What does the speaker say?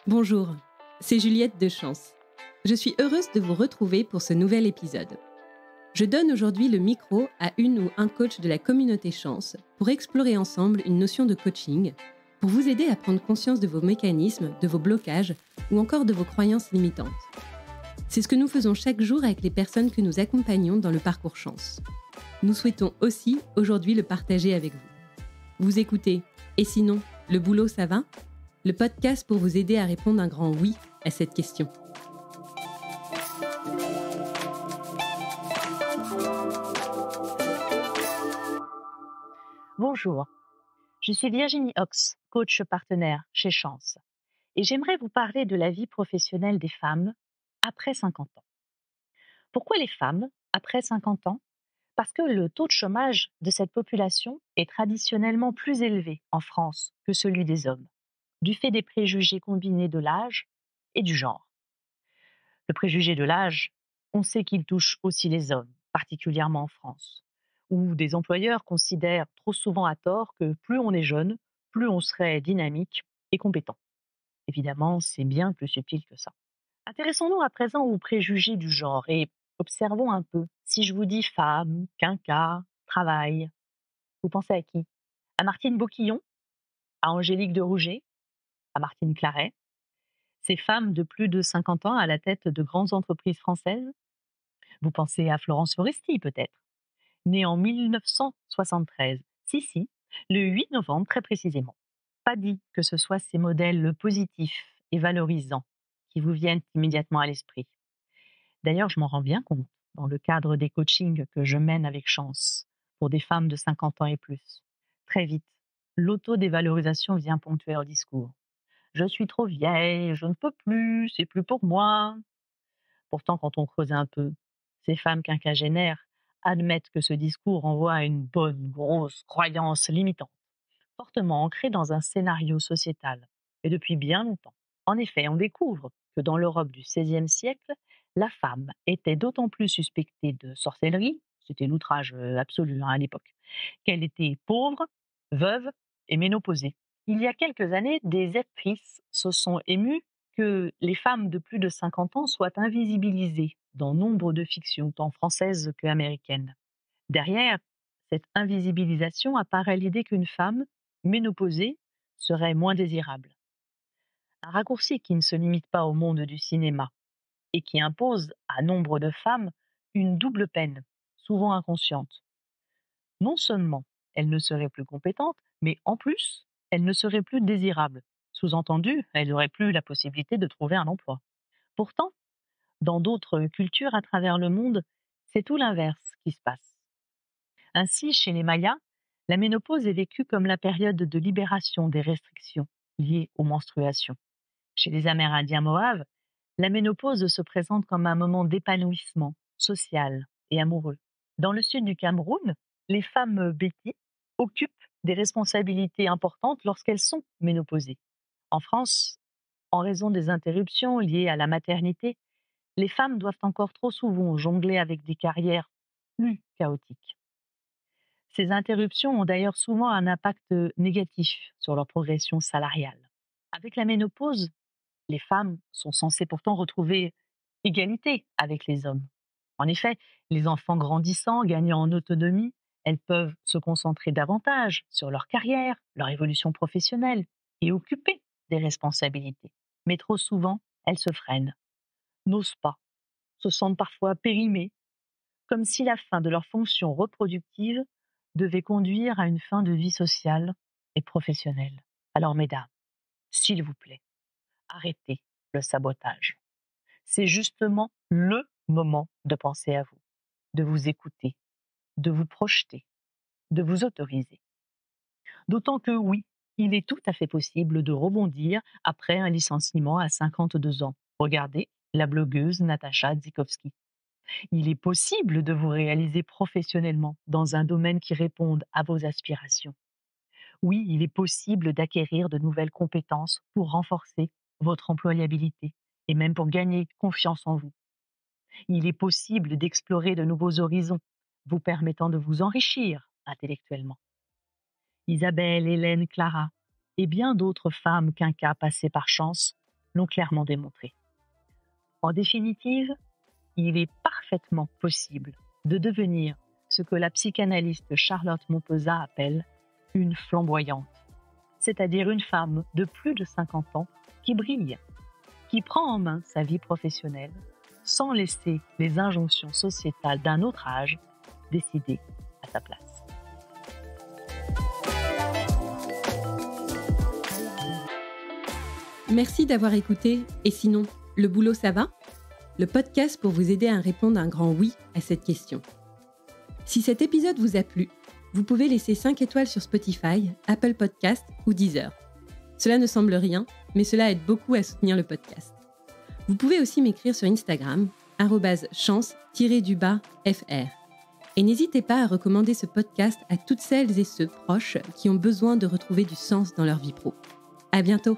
Bonjour, c'est Juliette de Chance. Je suis heureuse de vous retrouver pour ce nouvel épisode. Je donne aujourd'hui le micro à une ou un coach de la communauté Chance pour explorer ensemble une notion de coaching, pour vous aider à prendre conscience de vos mécanismes, de vos blocages ou encore de vos croyances limitantes. C'est ce que nous faisons chaque jour avec les personnes que nous accompagnons dans le parcours Chance. Nous souhaitons aussi aujourd'hui le partager avec vous. Vous écoutez « Et sinon, le boulot ça va ?» Le podcast pour vous aider à répondre un grand oui à cette question. Bonjour, je suis Virginie Ox, coach partenaire chez Chance, et j'aimerais vous parler de la vie professionnelle des femmes après 50 ans. Pourquoi les femmes après 50 ans ? Parce que le taux de chômage de cette population est traditionnellement plus élevé en France que celui des hommes, du fait des préjugés combinés de l'âge et du genre. Le préjugé de l'âge, on sait qu'il touche aussi les hommes, particulièrement en France, où des employeurs considèrent trop souvent à tort que plus on est jeune, plus on serait dynamique et compétent. Évidemment, c'est bien plus subtil que ça. Intéressons-nous à présent aux préjugés du genre et observons un peu. Si je vous dis femme, quinca, travail, vous pensez à qui ? À Martine Boquillon ? À Angélique de Rouget ? À Martine Claret ? Ces femmes de plus de 50 ans à la tête de grandes entreprises françaises ? Vous pensez à Florence Foresti peut-être ? Née en 1973. Si, le 8 novembre très précisément. Pas dit que ce soit ces modèles positifs et valorisants qui vous viennent immédiatement à l'esprit. D'ailleurs, je m'en rends bien compte dans le cadre des coachings que je mène avec Chance pour des femmes de 50 ans et plus. Très vite, l'autodévalorisation vient ponctuer leur discours. Je suis trop vieille, je ne peux plus, c'est plus pour moi. Pourtant, quand on creuse un peu, ces femmes quinquagénaires admettent que ce discours renvoie à une bonne, grosse croyance limitante, fortement ancrée dans un scénario sociétal, et depuis bien longtemps. En effet, on découvre que dans l'Europe du XVIe siècle, la femme était d'autant plus suspectée de sorcellerie, c'était l'outrage absolu à l'époque, qu'elle était pauvre, veuve et ménopausée. Il y a quelques années, des actrices se sont émues que les femmes de plus de 50 ans soient invisibilisées dans nombre de fictions, tant françaises qu'américaines. Derrière cette invisibilisation apparaît l'idée qu'une femme ménopausée serait moins désirable. Un raccourci qui ne se limite pas au monde du cinéma et qui impose à nombre de femmes une double peine, souvent inconsciente. Non seulement elle ne serait plus compétente, mais en plus, elle ne serait plus désirable. Sous-entendu, elle n'aurait plus la possibilité de trouver un emploi. Pourtant, dans d'autres cultures à travers le monde, c'est tout l'inverse qui se passe. Ainsi, chez les Mayas, la ménopause est vécue comme la période de libération des restrictions liées aux menstruations. Chez les Amérindiens Moaves, la ménopause se présente comme un moment d'épanouissement social et amoureux. Dans le sud du Cameroun, les femmes bétis occupent des responsabilités importantes lorsqu'elles sont ménopausées. En France, en raison des interruptions liées à la maternité, les femmes doivent encore trop souvent jongler avec des carrières plus chaotiques. Ces interruptions ont d'ailleurs souvent un impact négatif sur leur progression salariale. Avec la ménopause, les femmes sont censées pourtant retrouver égalité avec les hommes. En effet, les enfants grandissant, gagnant en autonomie, elles peuvent se concentrer davantage sur leur carrière, leur évolution professionnelle et occuper des responsabilités. Mais trop souvent, elles se freinent, n'osent pas, se sentent parfois périmées, comme si la fin de leur fonction reproductive devait conduire à une fin de vie sociale et professionnelle. Alors mesdames, s'il vous plaît, arrêtez le sabotage. C'est justement le moment de penser à vous, de vous écouter, de vous projeter, de vous autoriser. D'autant que oui, il est tout à fait possible de rebondir après un licenciement à 52 ans. Regardez la blogueuse Natacha Dzikowski. Il est possible de vous réaliser professionnellement dans un domaine qui réponde à vos aspirations. Oui, il est possible d'acquérir de nouvelles compétences pour renforcer votre employabilité et même pour gagner confiance en vous. Il est possible d'explorer de nouveaux horizons, vous permettant de vous enrichir intellectuellement. Isabelle, Hélène, Clara et bien d'autres femmes quinquas passées par Chance l'ont clairement démontré. En définitive, il est parfaitement possible de devenir ce que la psychanalyste Charlotte Montpezat appelle une flamboyante, c'est-à-dire une femme de plus de 50 ans qui brille, qui prend en main sa vie professionnelle sans laisser les injonctions sociétales d'un autre âge décider à sa place. Merci d'avoir écouté. Et sinon, le boulot, ça va ? Le podcast pour vous aider à répondre un grand oui à cette question. Si cet épisode vous a plu, vous pouvez laisser 5 étoiles sur Spotify, Apple Podcasts ou Deezer. Cela ne semble rien, mais cela aide beaucoup à soutenir le podcast. Vous pouvez aussi m'écrire sur Instagram, @chance_fr. Et n'hésitez pas à recommander ce podcast à toutes celles et ceux proches qui ont besoin de retrouver du sens dans leur vie pro. À bientôt!